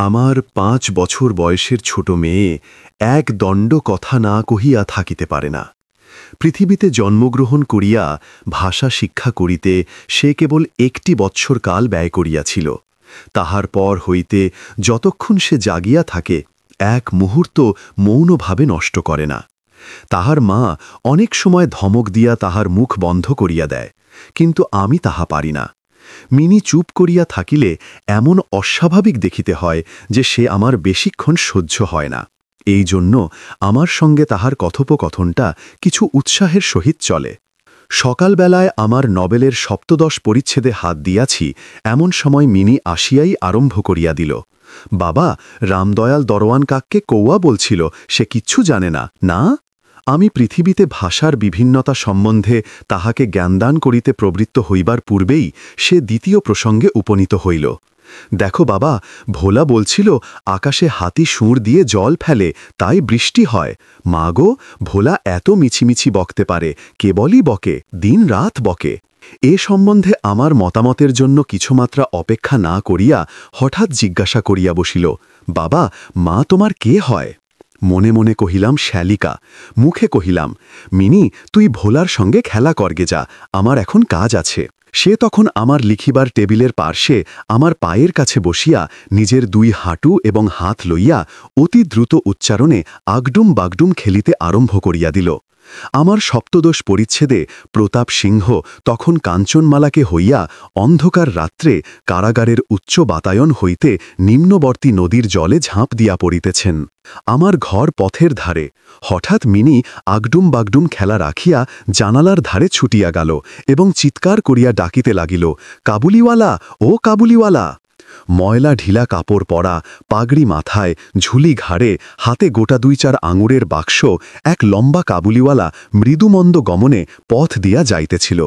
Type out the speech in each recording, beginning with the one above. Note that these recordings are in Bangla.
আমার ৫ বছর বয়সের ছোট মেয়ে এক দণ্ড কথা না কহিয়া থাকিতে পারে না। পৃথিবীতে জন্মগ্রহণ করিয়া ভাষা শিক্ষা করিতে সে কেবল ১টি বৎসর কাল ব্যয় করিয়াছিল। তাহার পর হইতে যতক্ষণ সে জাগিয়া থাকে এক মুহূর্ত মৌনভাবে নষ্ট করে না। তাহার মা অনেক সময় ধমক দিয়া তাহার মুখ বন্ধ করিয়া দেয়, কিন্তু আমি তাহা পারি না। মিনি চুপ করিয়া থাকিলে এমন অস্বাভাবিক দেখিতে হয় যে সে আমার বেশিক্ষণ সহ্য হয় না। এই জন্য আমার সঙ্গে তাহার কথোপকথনটা কিছু উৎসাহের সহিত চলে। সকালবেলায় আমার নবেলের ৭৫ পরিচ্ছেদে হাত দিয়াছি, এমন সময় মিনি আসিয়াই আরম্ভ করিয়া দিল। বাবা, রামদয়াল দরওয়ান কাককে কৌয়া বলছিল, সে কিচ্ছু জানে না, না? আমি পৃথিবীতে ভাষার বিভিন্নতা সম্বন্ধে তাহাকে জ্ঞানদান করিতে প্রবৃত্ত হইবার পূর্বেই সে দ্বিতীয় প্রসঙ্গে উপনীত হইল। দেখো বাবা, ভোলা বলছিল আকাশে হাতি সুর দিয়ে জল ফেলে, তাই বৃষ্টি হয়। মা গো, ভোলা এত মিছিমিছি বকতে পারে, কেবলই বকে, দিন রাত বকে। এ সম্বন্ধে আমার মতামতের জন্য কিছুমাত্রা অপেক্ষা না করিয়া হঠাৎ জিজ্ঞাসা করিয়া বসিল, বাবা, মা তোমার কে হয়? মনে মনে কহিলাম শ্যালিকা, মুখে কহিলাম, মিনি তুই ভোলার সঙ্গে খেলা করগে যা, আমার এখন কাজ আছে। সে তখন আমার লিখিবার টেবিলের পার্শ্বে আমার পায়ের কাছে বসিয়া নিজের ২ হাঁটু এবং হাত লইয়া অতি দ্রুত উচ্চারণে আগডুম বাগডুম খেলিতে আরম্ভ করিয়া দিল। আমার ৭৫ পরিচ্ছেদে প্রতাপ সিংহ তখন কাঞ্চনমালাকে হইয়া অন্ধকার রাত্রে কারাগারের উচ্চ বাতায়ন হইতে নিম্নবর্তী নদীর জলে ঝাঁপ দিয়া পড়িতেছেন। আমার ঘর পথের ধারে। হঠাৎ মিনি আগডুম বাগডুম খেলা রাখিয়া জানালার ধারে ছুটিয়া গেল এবং চিৎকার করিয়া ডাকিতে লাগিল, কাবুলিওয়ালা, ও কাবুলিওয়ালা! ময়লা ঢিলা কাপড় পরা, পাগড়ি মাথায়, ঝুলি ঘাড়ে, হাতে গোটা ২-৪ আঙুরের বাক্স এক লম্বা কাবুলিওয়ালা মৃদুমন্দ গমনে পথ দিয়া যাইতেছিল।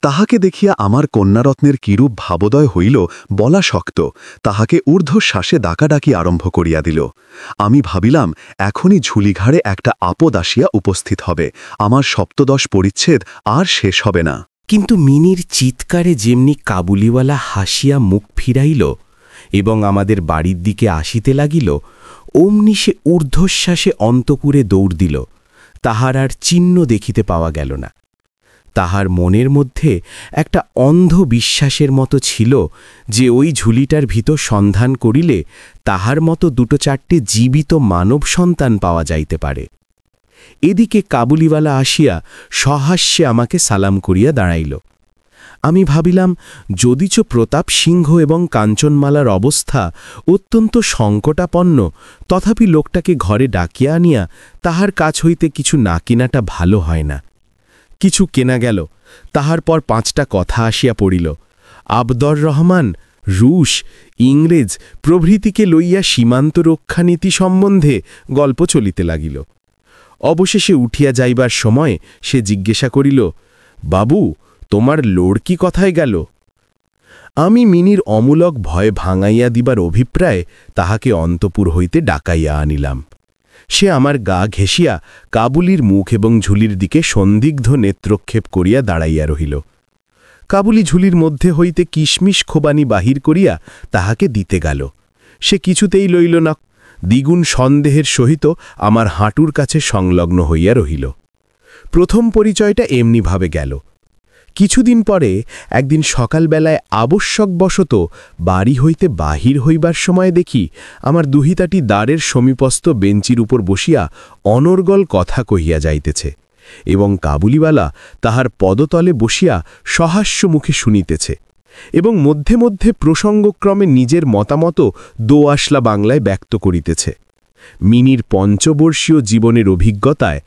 তাহাকে দেখিয়া আমার কন্যারত্নের কিরূপ ভাবোদয় হইল বলা শক্ত। তাহাকে ঊর্ধ্বশ্বাসে ডাকাডাকি আরম্ভ করিয়া দিল। আমি ভাবিলাম এখনই ঝুলিঘাড়ে একটা আপদ আসিয়া উপস্থিত হবে, আমার ৭৫ পরিচ্ছেদ আর শেষ হবে না। কিন্তু মিনির চিৎকারে যেমনি কাবুলিওয়ালা হাসিয়া মুখ ফিরাইল এবং আমাদের বাড়ির দিকে আসিতে লাগিল, অমনি সে ঊর্ধ্বশ্বাসে অন্তপুরে দৌড় দিল। তাহার আর চিহ্ন দেখিতে পাওয়া গেল না। তাহার মনের মধ্যে একটা অন্ধ বিশ্বাসের মতো ছিল যে ওই ঝুলিটার ভিতর সন্ধান করিলে তাহার মতো ২-৪টে জীবিত মানব সন্তান পাওয়া যাইতে পারে। এদিকে কাবুলিওয়ালা আসিয়া সহাস্যে আমাকে সালাম করিয়া দাঁড়াইল। আমি ভাবিলাম যদিচ প্রতাপ সিংহ এবং কাঞ্চনমালার অবস্থা অত্যন্ত সংকটাপন্ন, তথাপি লোকটাকে ঘরে ডাকিয়া আনিয়া তাহার কাছ হইতে কিছু না কেনাটা ভালো হয় না। কিছু কেনা গেল, তাহার পর ৫টা কথা আসিয়া পড়িল। আবদর রহমান, রুশ, ইংরেজ প্রভৃতিকে লইয়া সীমান্ত রক্ষানীতি সম্বন্ধে গল্প চলিতে লাগিল। অবশেষে উঠিয়া যাইবার সময় সে জিজ্ঞাসা করিল, বাবু, তোমার লড়কি কথায় গেল? আমি মিনির অমূলক ভয় ভাঙাইয়া দিবার অভিপ্রায়ে তাহাকে অন্তপুর হইতে ডাকাইয়া আনিলাম। সে আমার গা ঘেঁষিয়া কাবুলির মুখ এবং ঝুলির দিকে সন্দিগ্ধ নেত্রক্ষেপ করিয়া দাঁড়াইয়া রহিল। কাবুলি ঝুলির মধ্যে হইতে কিশমিশ খোবানি বাহির করিয়া তাহাকে দিতে গেল। সে কিছুতেই লইল না, দ্বিগুণ সন্দেহের সহিত আমার হাঁটুর কাছে সংলগ্ন হইয়া রহিল। প্রথম পরিচয়টা এমনিভাবে গেল। কিছুদিন পরে একদিন সকালবেলায় আবশ্যকবশত বাড়ি হইতে বাহির হইবার সময় দেখি আমার দুহিতাটি দ্বারের সমীপস্থ বেঞ্চির উপর বসিয়া অনর্গল কথা কহিয়া যাইতেছে এবং কাবুলিওয়ালা তাহার পদতলে বসিয়া সহাস্য মুখে শুনিতেছে এবং মধ্যে মধ্যে প্রসঙ্গক্রমে নিজের মতামত দোআঁশলা বাংলায় ব্যক্ত করিতেছে। মিনির পঞ্চবর্ষীয় জীবনের অভিজ্ঞতায়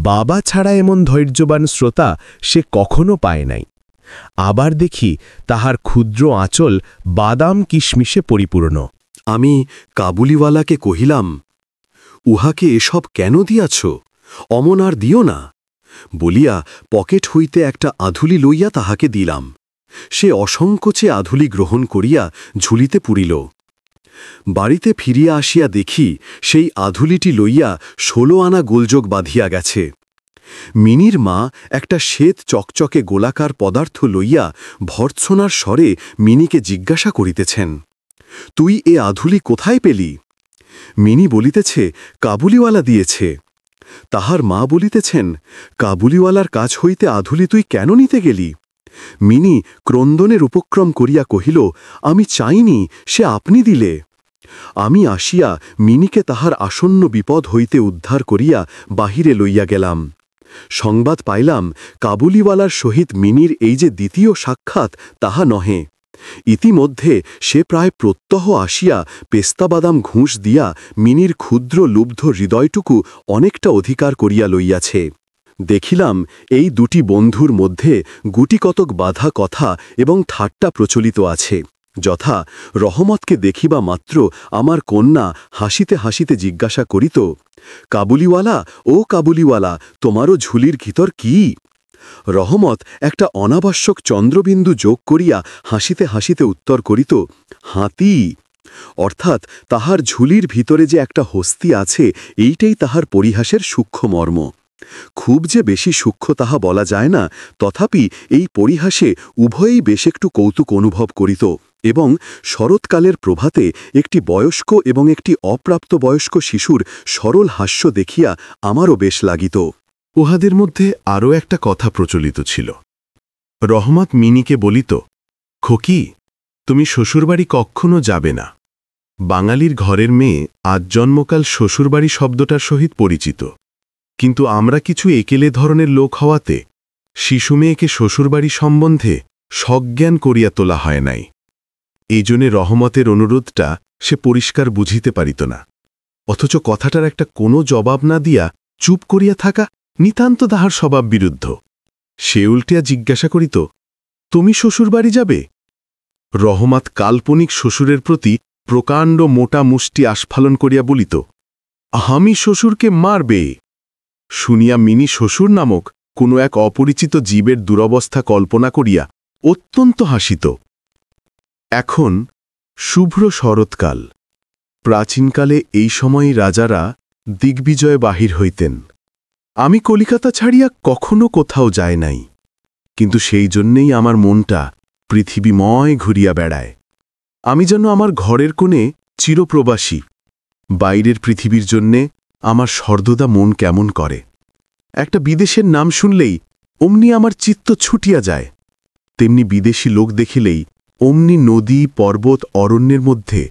বাবা ছাড়া এমন ধৈর্যবান শ্রোতা সে কখনো পায় নাই। আবার দেখি তাহার ক্ষুদ্র আঁচল বাদাম কিশমিশে পরিপূর্ণ। আমি কাবুলিওয়ালাকে কহিলাম, উহাকে এসব কেন দিয়াছ? অমন আর দিও না। বলিয়া পকেট হইতে একটা আধুলি লইয়া তাহাকে দিলাম। সে অসংকোচে আধুলি গ্রহণ করিয়া ঝুলিতে পুরিল। বাড়িতে ফিরিয়া আসিয়া দেখি সেই আধুলিটি লইয়া ১৬ আনা গোলযোগ বাঁধিয়া গেছে। মিনির মা একটা শ্বেত চকচকে গোলাকার পদার্থ লইয়া ভর্ৎসনার স্বরে মিনিকে জিজ্ঞাসা করিতেছেন, তুই এ আধুলি কোথায় পেলি? মিনি বলিতেছে, কাবুলিওয়ালা দিয়েছে। তাহার মা বলিতেছেন, কাবুলিওয়ালার কাছ হইতে আধুলি তুই কেন নিতে গেলি? মিনি ক্রন্দনের উপক্রম করিয়া কহিল, আমি চাইনি, সে আপনি দিলে। আমি আসিয়া মিনিকে তাহার আসন্ন বিপদ হইতে উদ্ধার করিয়া বাহিরে লইয়া গেলাম। সংবাদ পাইলাম, কাবুলিওয়ালার সহিত মিনির এই যে দ্বিতীয় সাক্ষাৎ, তাহা নহে। ইতিমধ্যে সে প্রায় প্রত্যহ আসিয়া পেস্তাবাদাম ঘুষ দিয়া মিনির ক্ষুদ্র লুব্ধ হৃদয়টুকু অনেকটা অধিকার করিয়া লইয়াছে। দেখিলাম এই দুটি বন্ধুর মধ্যে গুটিকতক বাধা কথা এবং ঠাট্টা প্রচলিত আছে, যথা রহমতকে দেখিবা মাত্র আমার কন্যা হাসিতে হাসিতে জিজ্ঞাসা করিত, কাবুলিওয়ালা, ও কাবুলিওয়ালা, তোমারও ঝুলির ভিতর কি? রহমত একটা অনাবশ্যক চন্দ্রবিন্দু যোগ করিয়া হাসিতে হাসিতে উত্তর করিত, হাতি। অর্থাৎ তাহার ঝুলির ভিতরে যে একটা হস্তি আছে, এইটাই তাহার পরিহাসের সূক্ষ্ম মর্ম। খুব যে বেশি সূক্ষ্ম তাহা বলা যায় না, তথাপি এই পরিহাসে উভয়েই বেশ একটু কৌতুক অনুভব করিত এবং শরৎকালের প্রভাতে একটি বয়স্ক এবং একটি অপ্রাপ্তবয়স্ক শিশুর সরল হাস্য দেখিয়া আমারও বেশ লাগিত। উহাদের মধ্যে আরও একটা কথা প্রচলিত ছিল। রহমত মিনিকে বলিত, খোকি, তুমি শ্বশুরবাড়ি কক্ষণও যাবে না। বাঙালির ঘরের মেয়ে আজ জন্মকাল শ্বশুরবাড়ি শব্দটার সহিত পরিচিত, কিন্তু আমরা কিছু একেলে ধরনের লোক হওয়াতে শিশু মেয়েকে শ্বশুরবাড়ি সম্বন্ধে সজ্ঞান করিয়া তোলা হয় নাই। এই জন্যে রহমতের অনুরোধটা সে পরিষ্কার বুঝিতে পারিত না, অথচ কথাটার একটা কোনো জবাব না দিয়া চুপ করিয়া থাকা নিতান্ত তাহার স্বভাব বিরুদ্ধ। সে উল্টিয়া জিজ্ঞাসা করিত, তুমি শ্বশুরবাড়ি যাবে? রহমত কাল্পনিক শ্বশুরের প্রতি প্রকাণ্ড মোটা মুষ্টি আস্ফালন করিয়া বলিত, আমি শ্বশুরকে মারবে। শুনিয়া মিনি শ্বশুর নামক কোনো এক অপরিচিত জীবের দুরবস্থা কল্পনা করিয়া অত্যন্ত হাসিত। এখন শুভ্র শরৎকাল। প্রাচীনকালে এই সময়ই রাজারা দিগ্বিজয়ে বাহির হইতেন। আমি কলিকাতা ছাড়িয়া কখনো কোথাও যায় নাই, কিন্তু সেই জন্যেই আমার মনটা পৃথিবীময় ঘুরিয়া বেড়ায়। আমি যেন আমার ঘরের কোণে চিরপ্রবাসী। বাইরের পৃথিবীর জন্যে আমার সর্বদা মন কেমন করে। একটা বিদেশের নাম শুনলেই অমনি আমার চিত্ত ছুটিয়া যায়। তেমনি বিদেশি লোক দেখিলেই অমনি নদী, পর্বত, অরণ্যের মধ্যে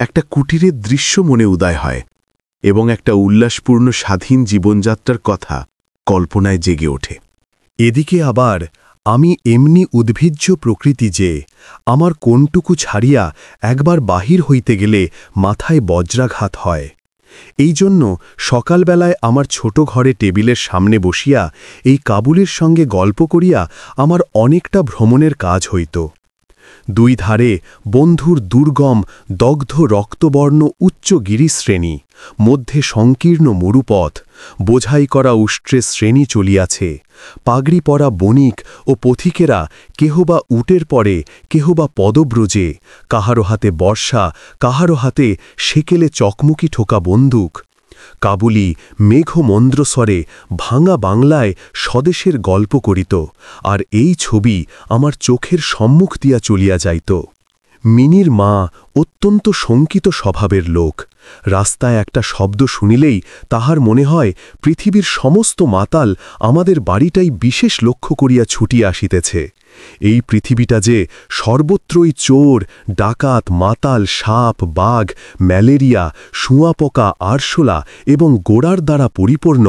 একটা কুটিরের দৃশ্য মনে উদয় হয় এবং একটা উল্লাসপূর্ণ স্বাধীন জীবনযাত্রার কথা কল্পনায় জেগে ওঠে। এদিকে আবার আমি এমনি উদ্ভিজ্জ প্রকৃতি যে আমার কোনটুকু ছাড়িয়া একবার বাহির হইতে গেলে মাথায় বজ্রাঘাত হয়। এই জন্য সকালবেলায় আমার ছোট ঘরে টেবিলের সামনে বসিয়া এই কাবুলের সঙ্গে গল্প করিয়া আমার অনেকটা ভ্রমণের কাজ হইত। দুই ধারে বন্ধুর দুর্গম দগ্ধ রক্তবর্ণ উচ্চ গিরিশ্রেণী, মধ্যে সংকীর্ণ মরুপথ, বোঝাই করা উষ্ট্রের শ্রেণী চলিয়াছে। পাগড়ি পরা বণিক ও পথিকেরা কেহ বা উটের পরে, কেহ বা পদব্রজে, কাহারো হাতে বর্ষা, কাহারো হাতে সেকেলে চকমুকি ঠোকা বন্দুক। কাবুলি মেঘমন্দ্রস্বরে ভাঙা বাংলায় স্বদেশের গল্প করিত, আর এই ছবি আমার চোখের সম্মুখ দিয়া চলিয়া যাইত। মিনির মা অত্যন্ত শঙ্কিত স্বভাবের লোক। রাস্তায় একটা শব্দ শুনিলেই তাহার মনে হয় পৃথিবীর সমস্ত মাতাল আমাদের বাড়িটাই বিশেষ লক্ষ্য করিয়া ছুটিয়া আসিতেছে। এই পৃথিবীটা যে সর্বত্রই চোর, ডাকাত, মাতাল, সাপ, বাঘ, ম্যালেরিয়া, শুঁয়াপোকা, আরশোলা এবং গোড়ার দ্বারা পরিপূর্ণ,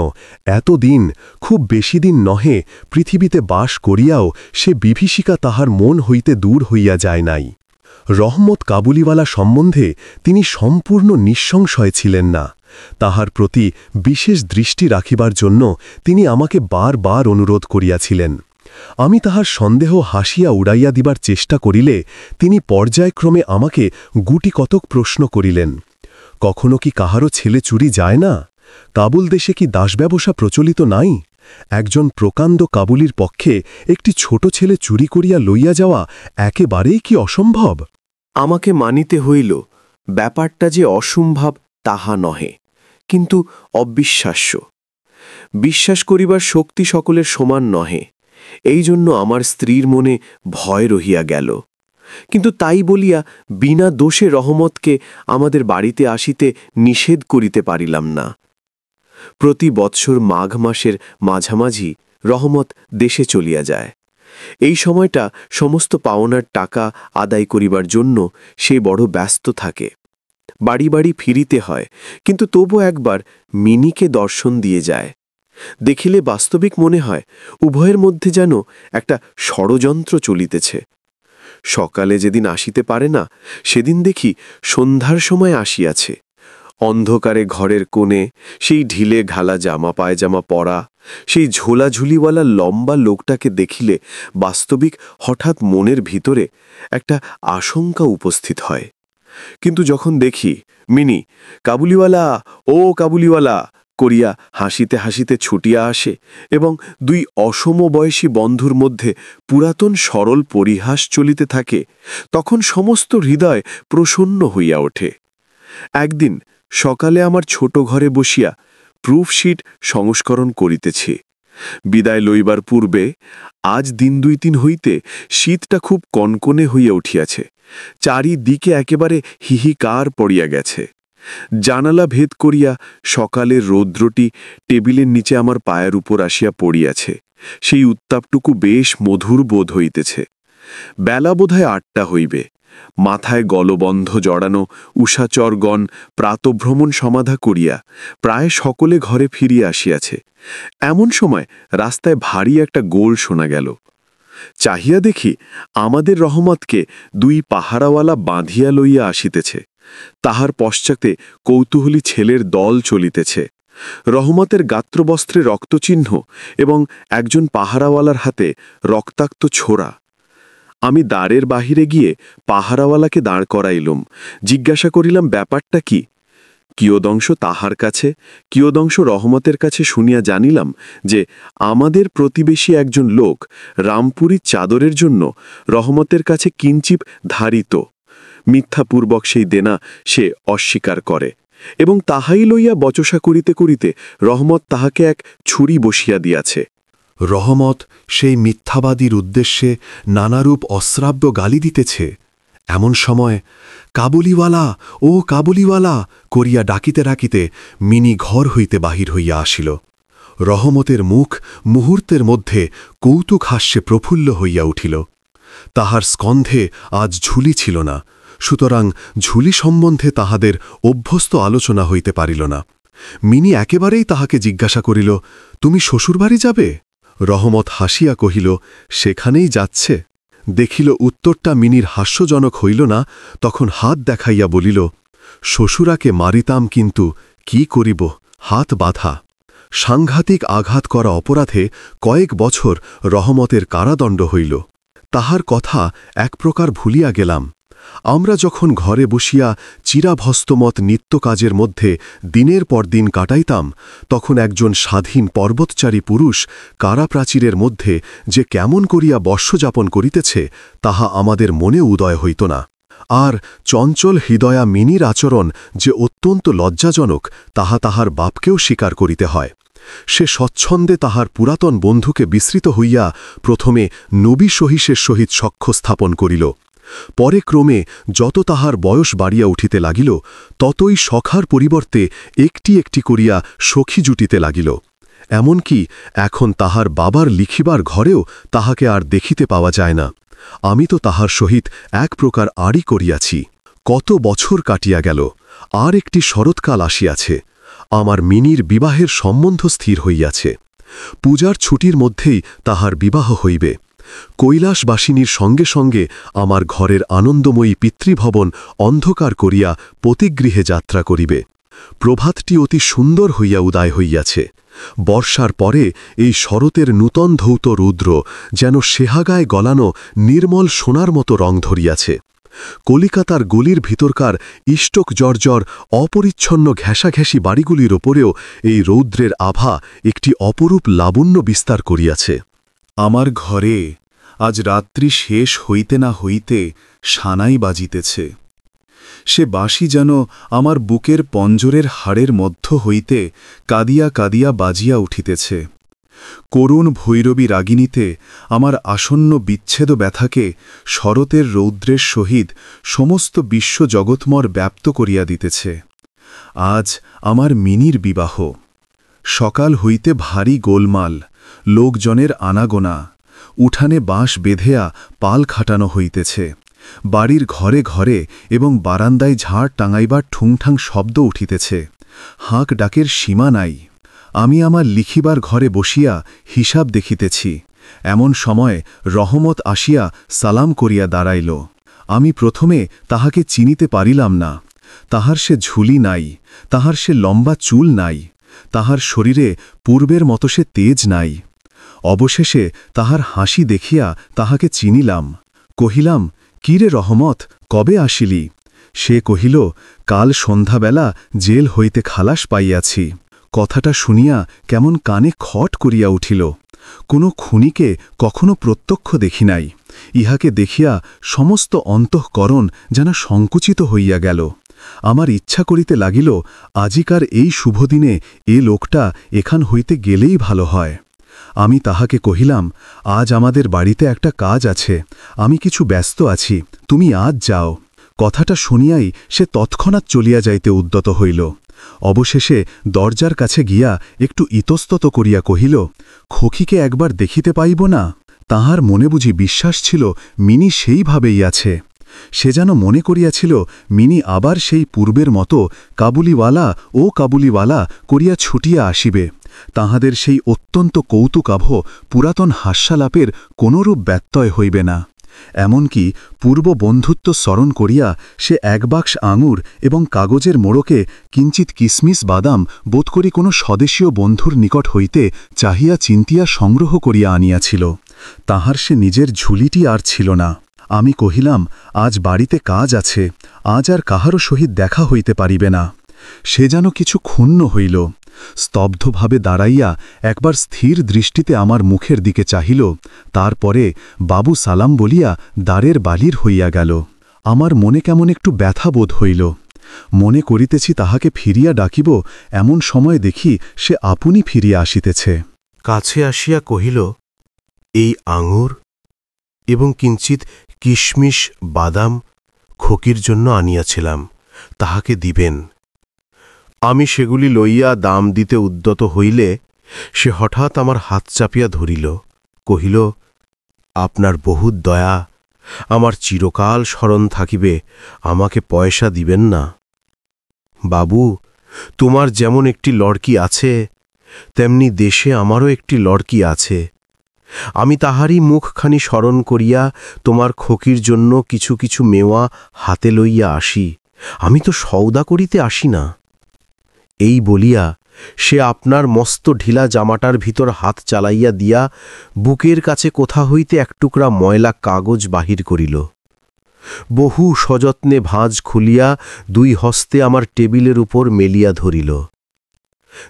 এতদিন, খুব বেশি দিন নহে, পৃথিবীতে বাস করিয়াও সে বিভীষিকা তাহার মন হইতে দূর হইয়া যায় নাই। রহমত কাবুলিওয়ালা সম্বন্ধে তিনি সম্পূর্ণ নিঃসংশয় ছিলেন না। তাহার প্রতি বিশেষ দৃষ্টি রাখিবার জন্য তিনি আমাকে বার অনুরোধ করিয়াছিলেন। আমি তাহার সন্দেহ হাসিয়া উড়াইয়া দিবার চেষ্টা করিলে তিনি পর্যায়ক্রমে আমাকে গুটি কতক প্রশ্ন করিলেন। কখনো কি কাহারও ছেলে চুরি যায় না? কাবুল দেশে কি দাসব্যবসা প্রচলিত নাই? একজন প্রকাণ্ড কাবুলির পক্ষে একটি ছোট ছেলে চুরি করিয়া লইয়া যাওয়া একেবারেই কি অসম্ভব? আমাকে মানিতে হইল ব্যাপারটা যে অসম্ভব তাহা নহে, কিন্তু অবিশ্বাস্য। বিশ্বাস করিবার শক্তি সকলের সমান নহে। এই জন্য আমার স্ত্রীর মনে ভয় রহিয়া গেল। কিন্তু তাই বলিয়া বিনা দোষে রহমতকে আমাদের বাড়িতে আসিতে নিষেধ করিতে পারিলাম না। প্রতি বৎসর মাঘ মাসের মাঝামাঝি রহমত দেশে চলিয়া যায়। এই সময়টা সমস্ত পাওনার টাকা আদায় করিবার জন্য সে বড় ব্যস্ত থাকে। বাড়ি বাড়ি ফিরিতে হয়, কিন্তু তবু একবার মিনিকে দর্শন দিয়ে যায়। দেখিলে বাস্তবিক মনে হয় উভয়ের মধ্যে যেন একটা ষড়যন্ত্র চলিতেছে। সকালে যেদিন আসিতে পারে না, সেদিন দেখি সন্ধ্যার সময় আসিয়াছে। অন্ধকারে ঘরের কোণে সেই ঢিলে ঘালা জামা পায়জামা পরা, সেই ঝোলাঝুলিওয়ালা লম্বা লোকটাকে দেখিলে বাস্তবিক হঠাৎ মনের ভিতরে একটা আশঙ্কা উপস্থিত হয়। কিন্তু যখন দেখি মিনি কাবুলিওয়ালা, ও কাবুলিওয়ালা করিয়া হাসিতে হাসিতে ছুটিয়া আসে এবং দুই অসমবয়সী বন্ধুর মধ্যে পুরাতন সরল পরিহাস চলিতে থাকে, তখন সমস্ত হৃদয় প্রসন্ন হইয়া ওঠে। একদিন সকালে আমার ছোট ঘরে বসিয়া প্রুফশিট সংস্করণ করিতেছি। বিদায় লইবার পূর্বে আজ দিন 2-3 হইতে শীতটা খুব কনকনে হইয়া উঠিয়াছে। চারিদিকে একেবারে হিহিকার পড়িয়া গেছে। জানালা ভেদ করিয়া সকালের রৌদ্রটি টেবিলের নিচে আমার পায়ের উপর আসিয়া পড়িয়াছে। সেই উত্তাপটুকু বেশ মধুর বোধ হইতেছে। বেলা বোধহয় 8টা হইবে। মাথায় গলবন্ধ জড়ানো উষাচরগণ প্রাতভ্রমণ সমাধা করিয়া প্রায় সকলে ঘরে ফিরিয়া আসিয়াছে। এমন সময় রাস্তায় ভারী একটা গোল শোনা গেল। চাহিয়া দেখি আমাদের রহমতকে 2 পাহারাওয়ালা বাঁধিয়া লইয়া আসিতেছে। তাহার পশ্চাতে কৌতূহলী ছেলের দল চলিতেছে। রহমতের গাত্রবস্ত্রে রক্তচিহ্ন এবং একজন পাহারাওয়ালার হাতে রক্তাক্ত ছোরা। আমি দ্বারের বাহিরে গিয়ে পাহারাওয়ালাকে দাঁড় করাইলুম। জিজ্ঞাসা করিলাম ব্যাপারটা কি। কিয়দংশ তাহার কাছে, কিয়দংশ রহমতের কাছে শুনিয়া জানিলাম যে আমাদের প্রতিবেশী একজন লোক রামপুরীর চাদরের জন্য রহমতের কাছে কিঞ্চিপ ধারিত। মিথ্যাপূর্বক সেই দেনা সে অস্বীকার করে এবং তাহাই লইয়া বচসা করিতে করিতে রহমত তাহাকে এক ছুরি বসিয়া দিয়াছে। রহমত সেই মিথ্যাবাদীর উদ্দেশ্যে নানারূপ অশ্রাব্য গালি দিতেছে। এমন সময় কাবুলিওয়ালা, ও কাবুলিওয়ালা করিয়া ডাকিতে ডাকিতে মিনি ঘর হইতে বাহির হইয়া আসিল। রহমতের মুখ মুহূর্তের মধ্যে কৌতুক হাস্যে প্রফুল্ল হইয়া উঠিল। তাহার স্কন্ধে আজ ঝুলি ছিল না, সুতরাং ঝুলি সম্বন্ধে তাহাদের অভ্যস্ত আলোচনা হইতে পারিল না। মিনি একেবারেই তাহাকে জিজ্ঞাসা করিল, তুমি শ্বশুরবাড়ি যাবে? রহমত হাসিয়া কহিল, সেখানেই যাচ্ছে। দেখিল উত্তরটা মিনির হাস্যজনক হইল না, তখন হাত দেখাইয়া বলিল, শ্বশুরাকে মারিতাম, কিন্তু কি করিব, হাত বাঁধা। সাংঘাতিক আঘাত করা অপরাধে কয়েক বছর রহমতের কারাদণ্ড হইল। তাহার কথা এক প্রকার ভুলিয়া গেলাম। আমরা যখন ঘরে বসিয়া চিরাভস্তমত নিত্য কাজের মধ্যে দিনের পর দিন কাটাইতাম, তখন একজন স্বাধীন পর্বতচারী পুরুষ কারাপ্রাচীরের মধ্যে যে কেমন করিয়া বর্ষযাপন করিতেছে তাহা আমাদের মনে উদয় হইত না। আর চঞ্চল হৃদয়া মিনির আচরণ যে অত্যন্ত লজ্জাজনক তাহা তাহার বাপকেও স্বীকার করিতে হয়। সে স্বচ্ছন্দে তাহার পুরাতন বন্ধুকে বিস্মৃত হইয়া প্রথমে নবী সহিসের সহিত সখ্য স্থাপন করিল। পরে ক্রমে যত তাহার বয়স বাড়িয়া উঠিতে লাগিল, ততই সখার পরিবর্তে একটি একটি করিয়া সখী জুটিতে লাগিল। এমনকি এখন তাহার বাবার লিখিবার ঘরেও তাহাকে আর দেখিতে পাওয়া যায় না। আমি তো তাহার সহিত এক প্রকার আড়ি করিয়াছি। কত বছর কাটিয়া গেল, আর একটি শরৎকাল আসিয়াছে। আমার মিনির বিবাহের সম্বন্ধ স্থির হইয়াছে। পূজার ছুটির মধ্যেই তাহার বিবাহ হইবে। কৈলাসবাসিনীর সঙ্গে সঙ্গে আমার ঘরের আনন্দময়ী পিতৃভবন অন্ধকার করিয়া পতিগৃহে যাত্রা করিবে। প্রভাতটি অতি সুন্দর হইয়া উদয় হইয়াছে। বর্ষার পরে এই শরতের নূতন ধৌত রুদ্র যেন সেহাগায় গলানো নির্মল সোনার মতো রং ধরিয়াছে। কলিকাতার গলির ভিতরকার ইষ্টক জর্জর অপরিচ্ছন্ন ঘেঁষাঘেঁষি বাড়িগুলির ওপরেও এই রৌদ্রের আভা একটি অপরূপ লাবণ্য বিস্তার করিয়াছে। আমার ঘরে আজ রাত্রি শেষ হইতে না হইতে সানাই বাজিতেছে। সে বাঁশি যেন আমার বুকের পঞ্জরের হাড়ের মধ্য হইতে কাঁদিয়া কাঁদিয়া বাজিয়া উঠিতেছে। করুণ ভৈরবী রাগিণীতে আমার আসন্ন বিচ্ছেদ ব্যথাকে শরতের রৌদ্রের সহিত সমস্ত বিশ্ব জগৎমর ব্যাপ্ত করিয়া দিতেছে। আজ আমার মিনির বিবাহ। সকাল হইতে ভারী গোলমাল, লোকজনের আনাগোনা, উঠানে বাঁশ বেঁধেয়া পাল খাটানো হইতেছে। বাড়ির ঘরে ঘরে এবং বারান্দায় ঝাড় টাঙাইবার ঠুংঠাং শব্দ উঠিতেছে। হাঁক ডাকের সীমা নাই। আমি আমার লিখিবার ঘরে বসিয়া হিসাব দেখিতেছি। এমন সময় রহমত আসিয়া সালাম করিয়া দাঁড়াইল। আমি প্রথমে তাহাকে চিনিতে পারিলাম না। তাহার সে ঝুলি নাই, তাহার সে লম্বা চুল নাই, তাহার শরীরে পূর্বের মতো সে তেজ নাই। অবশেষে তাহার হাসি দেখিয়া তাহাকে চিনিলাম। কহিলাম, কি রে রহমত, কবে আসিলি? সে কহিল, কাল সন্ধ্যাবেলা জেল হইতে খালাস পাইয়াছি। কথাটা শুনিয়া কেমন কানে খট করিয়া উঠিল। কোনো খুনিকে কখনো প্রত্যক্ষ দেখি নাই। ইহাকে দেখিয়া সমস্ত অন্তঃকরণ যেন সংকুচিত হইয়া গেল। আমার ইচ্ছা করিতে লাগিল, আজিকার এই শুভদিনে এ লোকটা এখান হইতে গেলেই ভালো হয়। আমি তাহাকে কহিলাম, আজ আমাদের বাড়িতে একটা কাজ আছে, আমি কিছু ব্যস্ত আছি, তুমি আজ যাও। কথাটা শুনিয়াই সে তৎক্ষণাৎ চলিয়া যাইতে উদ্যত হইল। অবশেষে দরজার কাছে গিয়া একটু ইতস্তত করিয়া কহিল, খোকিকে একবার দেখিতে পাইব না? তাহার মনে বুঝি বিশ্বাস ছিল মিনি সেইভাবেই আছে। সে যেন মনে করিয়াছিল মিনি আবার সেই পূর্বের মতো কাবুলিওয়ালা ও কাবুলিওয়ালা করিয়া ছুটিয়া আসিবে। তাহাদের সেই অত্যন্ত কৌতুকাভ পুরাতন হাস্যালাপের কোনরূপ ব্যত্যয় হইবে না। এমনকি পূর্ব বন্ধুত্ব স্মরণ করিয়া সে এক বাক্স আঙুর এবং কাগজের মোড়কে কিঞ্চিত কিসমিস বাদাম বোধ করি কোনো স্বদেশীয় বন্ধুর নিকট হইতে চাহিয়া চিন্তিয়া সংগ্রহ করিয়া আনিয়াছিল। তাহার সে নিজের ঝুলিটি আর ছিল না। আমি কহিলাম, আজ বাড়িতে কাজ আছে, আজ আর কাহারও সহিত দেখা হইতে পারিবে না। সে যেন কিছু ক্ষুণ্ণ হইল। স্তব্ধভাবে দাঁড়াইয়া একবার স্থির দৃষ্টিতে আমার মুখের দিকে চাহিল, তারপরে বাবু সালাম বলিয়া দ্বারের বালির হইয়া গেল। আমার মনে কেমন একটু ব্যথা বোধ হইল। মনে করিতেছি তাহাকে ফিরিয়া ডাকিব, এমন সময় দেখি সে আপনি ফিরিয়া আসিতেছে। কাছে আসিয়া কহিল, এই আঙুর এবং কিঞ্চিত কিশমিশ বাদাম খোকির জন্য আনিয়াছিলাম, তাহাকে দিবেন। আমি সেগুলি লইয়া দাম দিতে উদ্যত হইলে সে হঠাৎ আমার হাত চাপিয়া ধরিল, কহিল, আপনার বহুত দয়া, আমার চিরকাল স্মরণ থাকিবে, আমাকে পয়সা দিবেন না? বাবু, তোমার যেমন একটি লড়কি আছে, তেমনি দেশে আমারও একটি লড়কি আছে। আমি তাহারই মুখখানি স্মরণ করিয়া তোমার খোকির জন্য কিছু কিছু মেওয়া হাতে লইয়া আসি, আমি তো সওদা করিতে আসি না। এই বলিয়া সে আপনার মস্ত ঢিলা জামাটার ভিতর হাত চালাইয়া দিয়া বুকের কাছে কোথা হইতে এক টুকরা ময়লা কাগজ বাহির করিল। বহু সযত্নে ভাঁজ খুলিয়া দুই হস্তে আমার টেবিলের উপর মেলিয়া ধরিল।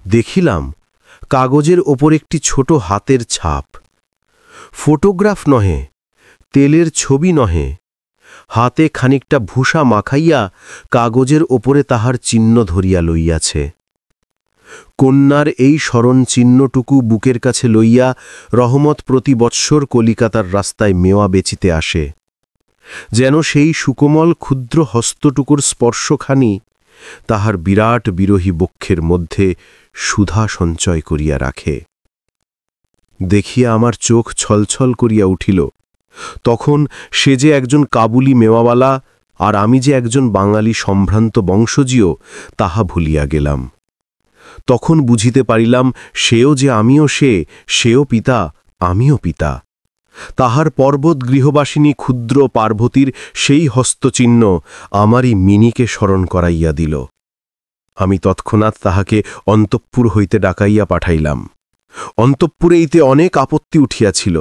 দেখিলাম কাগজের ওপর একটি ছোট হাতের ছাপ। ফটোগ্রাফ নহে, তেলের ছবি নহে, হাতে খানিকটা ভূষা মাখাইয়া কাগজের ওপরে তাহার চিহ্ন ধরিয়া লইয়াছে। কন্যার এই স্মরণ চিহ্নটুকু বুকের কাছে লইয়া রহমত প্রতি বৎসর কলিকাতার রাস্তায় মেওয়া বেচিতে আসে, যেন সেই সুকোমল ক্ষুদ্র হস্তটুকুর স্পর্শখানি তাহার বিরাট বিরোহী বক্ষের মধ্যে সুধা সঞ্চয় করিয়া রাখে। দেখিয়া আমার চোখ ছলছল করিয়া উঠিল। তখন সে যে একজন কাবুলি মেওয়াওয়ালা আর আমি যে একজন বাঙালি সম্ভ্রান্ত বংশজীয়, তাহা ভুলিয়া গেলাম। তখন বুঝিতে পারিলাম সেও যে আমিও সেও পিতা, আমিও পিতা। তাহার পর্বত গৃহবাসিনী ক্ষুদ্র পার্বতীর সেই হস্তচিহ্ন আমারই মিনিকে স্মরণ করাইয়া দিল। আমি তৎক্ষণাৎ তাহাকে অন্তঃপুর হইতে ডাকাইয়া পাঠাইলাম। অন্তঃপুরে ইতে অনেক আপত্তি উঠিয়াছিল,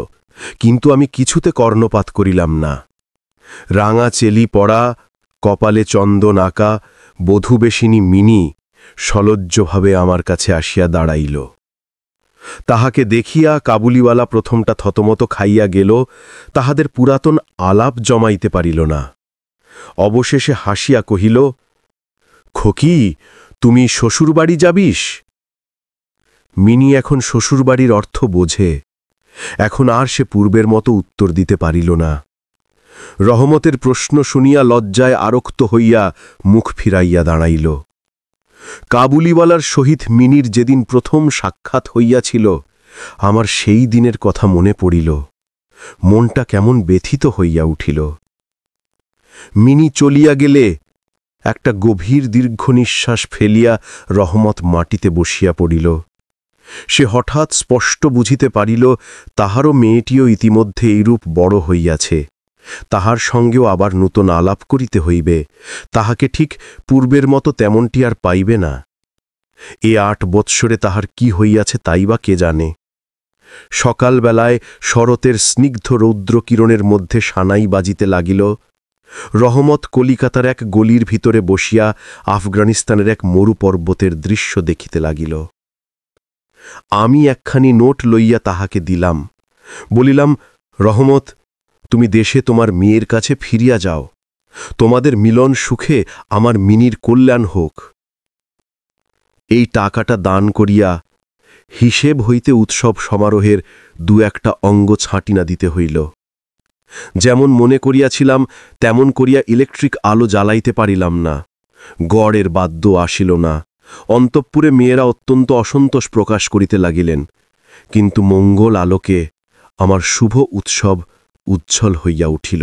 কিন্তু আমি কিছুতে কর্ণপাত করিলাম না। রাঙা চেলি পড়া, কপালে চন্দন আঁকা বধূবেশিনী মিনি সলজ্জভাবে আমার কাছে আসিয়া দাঁড়াইল। তাহাকে দেখিয়া কাবুলিওয়ালা প্রথমটা থতমত খাইয়া গেল, তাহাদের পুরাতন আলাপ জমাইতে পারিল না। অবশেষে হাসিয়া কহিল, খোকি, তুমি শ্বশুরবাড়ি যাবিস? মিনি এখন শ্বশুরবাড়ির অর্থ বোঝে। এখন আর সে পূর্বের মতো উত্তর দিতে পারিল না। রহমতের প্রশ্ন শুনিয়া লজ্জায় আরক্ত হইয়া মুখ ফিরাইয়া দাঁড়াইল। কাবুলিওয়ালার সহিত মিনির যেদিন প্রথম সাক্ষাৎ হইয়াছিল, আমার সেই দিনের কথা মনে পড়িল। মনটা কেমন ব্যথিত হইয়া উঠিল। মিনি চলিয়া গেলে একটা গভীর দীর্ঘ নিঃশ্বাস ফেলিয়া রহমত মাটিতে বসিয়া পড়িল। সে হঠাৎ স্পষ্ট বুঝিতে পারিল, তাহারও মেয়েটিও ইতিমধ্যে এইরূপ বড় হইয়াছে। তাহার সঙ্গেও আবার নূতন আলাপ করিতে হইবে। তাহাকে ঠিক পূর্বের মতো তেমনটি আর পাইবে না। এ ৮ বৎসরে তাহার কি হইয়াছে তাই বা কে জানে। সকালবেলায় শরতের স্নিগ্ধ রৌদ্রকিরণের মধ্যে সানাই বাজিতে লাগিল। রহমত কলিকাতার এক গলির ভিতরে বসিয়া আফগানিস্তানের এক মরু পর্বতের দৃশ্য দেখিতে লাগিল। আমি একখানি নোট লইয়া তাহাকে দিলাম। বলিলাম, রহমত, তুমি দেশে তোমার মেয়ের কাছে ফিরিয়া যাও। তোমাদের মিলন সুখে আমার মিনির কল্যাণ হোক। এই টাকাটা দান করিয়া হিসেব হইতে উৎসব সমারোহের ২-১টা অঙ্গ ছাঁটিনা দিতে হইল। যেমন মনে করিয়াছিলাম তেমন করিয়া ইলেকট্রিক আলো জ্বালাইতে পারিলাম না। গড়ের বাদ্য আসিল না। অন্তঃপুরে মেয়েরা অত্যন্ত অসন্তোষ প্রকাশ করিতে লাগিলেন। কিন্তু মঙ্গল আলোকে আমার শুভ উৎসব উজ্জ্বল হইয়া উঠিল।